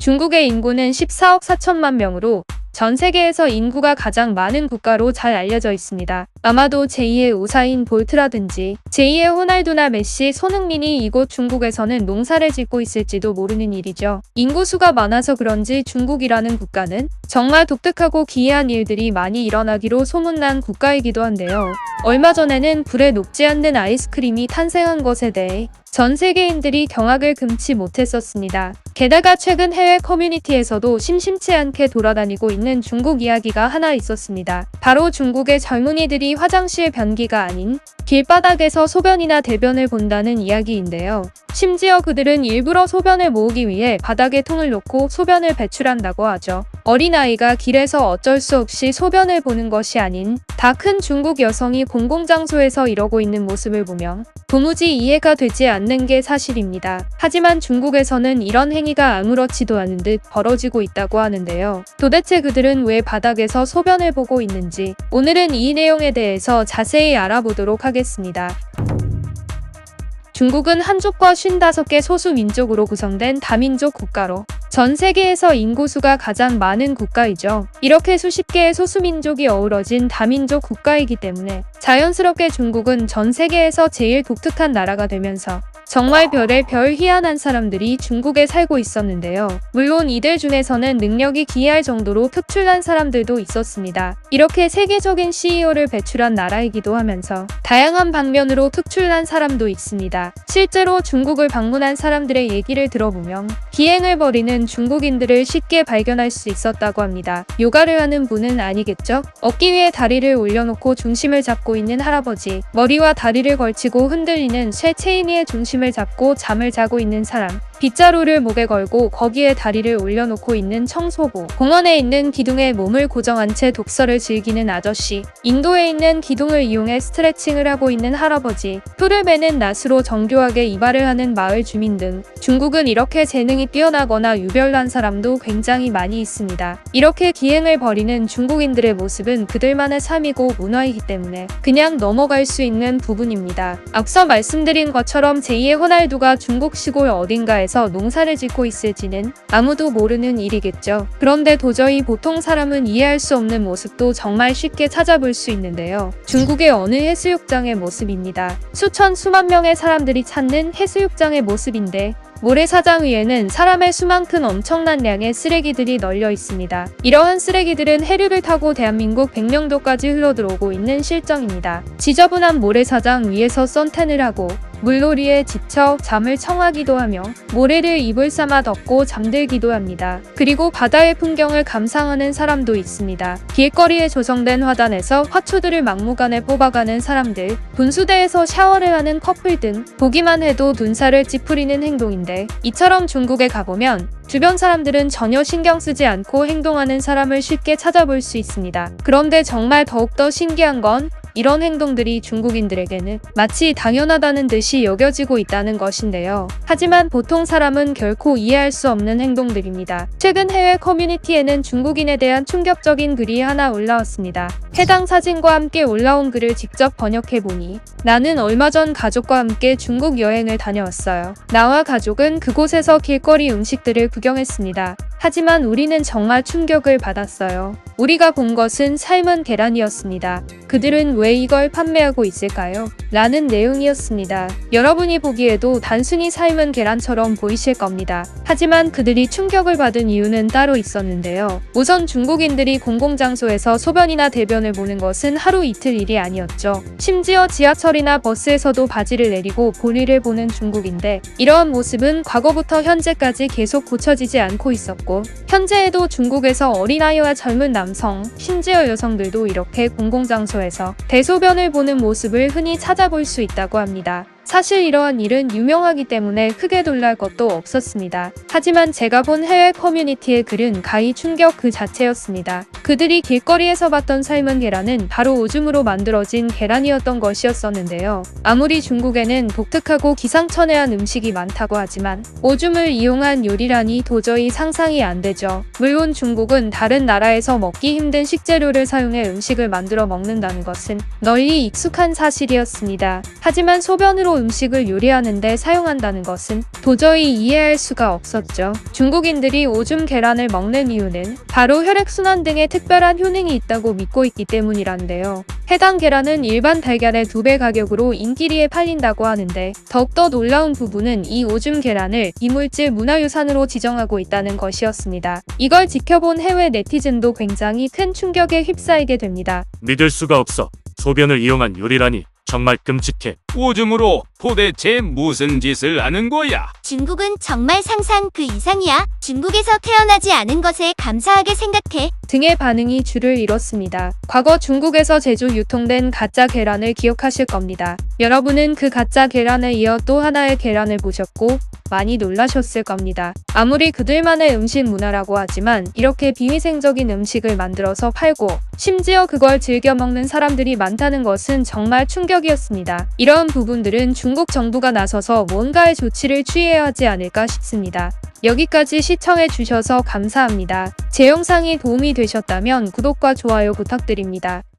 중국의 인구는 14억 4천만 명으로 전 세계에서 인구가 가장 많은 국가로 잘 알려져 있습니다. 아마도 제2의 우사인 볼트라든지 제2의 호날두나 메시, 손흥민이 이곳 중국에서는 농사를 짓고 있을지도 모르는 일이죠. 인구수가 많아서 그런지 중국이라는 국가는 정말 독특하고 기이한 일들이 많이 일어나기로 소문난 국가이기도 한데요. 얼마 전에는 불에 녹지 않는 아이스크림이 탄생한 것에 대해 전 세계인들이 경악을 금치 못했었습니다. 게다가 최근 해외 커뮤니티에서도 심심치 않게 돌아다니고 있는 중국 이야기가 하나 있었습니다. 바로 중국의 젊은이들이 화장실 변기가 아닌 길바닥에서 소변이나 대변을 본다는 이야기인데요. 심지어 그들은 일부러 소변을 모으기 위해 바닥에 통을 놓고 소변을 배출한다고 하죠. 어린아이가 길에서 어쩔 수 없이 소변을 보는 것이 아닌 다 큰 중국 여성이 공공장소에서 이러고 있는 모습을 보면 도무지 이해가 되지 않는 게 사실입니다. 하지만 중국에서는 이런 행위가 아무렇지도 않은 듯 벌어지고 있다고 하는데요. 도대체 그들은 왜 바닥에서 소변을 보고 있는지 오늘은 이 내용에 대해서 자세히 알아보도록 하겠습니다. 중국은 한족과 55개 소수민족으로 구성된 다민족 국가로 전 세계에서 인구수가 가장 많은 국가이죠. 이렇게 수십 개의 소수민족이 어우러진 다민족 국가이기 때문에 자연스럽게 중국은 전 세계에서 제일 독특한 나라가 되면서 정말 별의 별 희한한 사람들이 중국에 살고 있었는데요. 물론 이들 중에서는 능력이 기이할 정도로 특출난 사람들도 있었습니다. 이렇게 세계적인 CEO를 배출한 나라이기도 하면서 다양한 방면으로 특출난 사람도 있습니다. 실제로 중국을 방문한 사람들의 얘기를 들어보면 기행을 벌이는 중국인들을 쉽게 발견할 수 있었다고 합니다. 요가를 하는 분은 아니겠죠? 어깨 위에 다리를 올려놓고 중심을 잡고 있는 할아버지, 머리와 다리를 걸치고 흔들리는 쇠 체인위의 중심을 잡고 잠을 자고 있는 사람, 빗자루를 목에 걸고 거기에 다리를 올려놓고 있는 청소부, 공원에 있는 기둥에 몸을 고정한 채 독서를 즐기는 아저씨, 인도에 있는 기둥을 이용해 스트레칭을 하고 있는 할아버지, 풀을 베는 낫으로 정교하게 이발을 하는 마을 주민 등 중국은 이렇게 재능이 뛰어나거나 유별난 사람도 굉장히 많이 있습니다. 이렇게 기행을 벌이는 중국인들의 모습은 그들만의 삶이고 문화이기 때문에 그냥 넘어갈 수 있는 부분입니다. 앞서 말씀드린 것처럼 제2의 호날두가 중국 시골 어딘가에서 농사를 짓고 있을지는 아무도 모르는 일이겠죠. 그런데 도저히 보통 사람은 이해할 수 없는 모습도 정말 쉽게 찾아볼 수 있는데요. 중국의 어느 해수욕장의 모습입니다. 수만 명의 사람들이 찾는 해수욕장의 모습인데 모래사장 위에는 사람의 수만큼 엄청난 양의 쓰레기들이 널려 있습니다. 이러한 쓰레기들은 해류를 타고 대한민국 백령도까지 흘러들어오고 있는 실정입니다. 지저분한 모래사장 위에서 선탠을 하고 물놀이에 지쳐 잠을 청하기도 하며 모래를 이불 삼아 덮고 잠들기도 합니다. 그리고 바다의 풍경을 감상하는 사람도 있습니다. 길거리에 조성된 화단에서 화초들을 막무가내 뽑아가는 사람들, 분수대에서 샤워를 하는 커플 등 보기만 해도 눈살을 찌푸리는 행동인데 이처럼 중국에 가보면 주변 사람들은 전혀 신경 쓰지 않고 행동하는 사람을 쉽게 찾아볼 수 있습니다. 그런데 정말 더욱더 신기한 건 이런 행동들이 중국인들에게는 마치 당연하다는 듯이 여겨지고 있다는 것인데요. 하지만 보통 사람은 결코 이해할 수 없는 행동들입니다. 최근 해외 커뮤니티에는 중국인에 대한 충격적인 글이 하나 올라왔습니다. 해당 사진과 함께 올라온 글을 직접 번역해보니 나는 얼마 전 가족과 함께 중국 여행을 다녀왔어요. 나와 가족은 그곳에서 길거리 음식들을 구경했습니다. 하지만 우리는 정말 충격을 받았어요. 우리가 본 것은 삶은 계란이었습니다. 그들은 왜 이걸 판매하고 있을까요? 라는 내용이었습니다. 여러분이 보기에도 단순히 삶은 계란처럼 보이실 겁니다. 하지만 그들이 충격을 받은 이유는 따로 있었는데요. 우선 중국인들이 공공장소에서 소변이나 대변을 보는 것은 하루 이틀 일이 아니었죠. 심지어 지하철이나 버스에서도 바지를 내리고 볼일을 보는 중국인데 이러한 모습은 과거부터 현재까지 계속 고쳐지지 않고 있었고 현재에도 중국에서 어린아이와 젊은 남성, 심지어 여성들도 이렇게 공공장소에서 대소변을 보는 모습을 흔히 찾아볼 수 있다고 합니다. 사실 이러한 일은 유명하기 때문에 크게 놀랄 것도 없었습니다. 하지만 제가 본 해외 커뮤니티의 글은 가히 충격 그 자체였습니다. 그들이 길거리에서 봤던 삶은 계란은 바로 오줌으로 만들어진 계란이었던 것이었었는데요. 아무리 중국에는 독특하고 기상천외한 음식이 많다고 하지만 오줌을 이용한 요리라니 도저히 상상이 안 되죠. 물론 중국은 다른 나라에서 먹기 힘든 식재료를 사용해 음식을 만들어 먹는다는 것은 널리 익숙한 사실이었습니다. 하지만 소변으로 음식을 요리하는 데 사용한다는 것은 도저히 이해할 수가 없었죠. 중국인들이 오줌 계란을 먹는 이유는 바로 혈액순환 등의 특별한 효능이 있다고 믿고 있기 때문이란데요. 해당 계란은 일반 달걀의 2배 가격으로 인기리에 팔린다고 하는데 더욱더 놀라운 부분은 이 오줌 계란을 이물질 문화유산으로 지정하고 있다는 것이었습니다. 이걸 지켜본 해외 네티즌도 굉장히 큰 충격에 휩싸이게 됩니다. 믿을 수가 없어. 소변을 이용한 요리라니 정말 끔찍해. 오줌으로 도대체 무슨 짓을 하는 거야? 중국은 정말 상상 그 이상이야. 중국에서 태어나지 않은 것에 감사하게 생각해. 등의 반응이 줄을 이뤘습니다. 과거 중국에서 제조 유통된 가짜 계란을 기억하실 겁니다. 여러분은 그 가짜 계란에 이어 또 하나의 계란을 보셨고 많이 놀라셨을 겁니다. 아무리 그들만의 음식 문화라고 하지만 이렇게 비위생적인 음식을 만들어서 팔고 심지어 그걸 즐겨 먹는 사람들이 많다는 것은 정말 충격이었습니다. 이런 부분들은 중국 정부가 나서서 뭔가의 조치를 취해야 하지 않을까 싶습니다. 여기까지 시청해주셔서 감사합니다. 제 영상이 도움이 되셨다면 구독과 좋아요 부탁드립니다.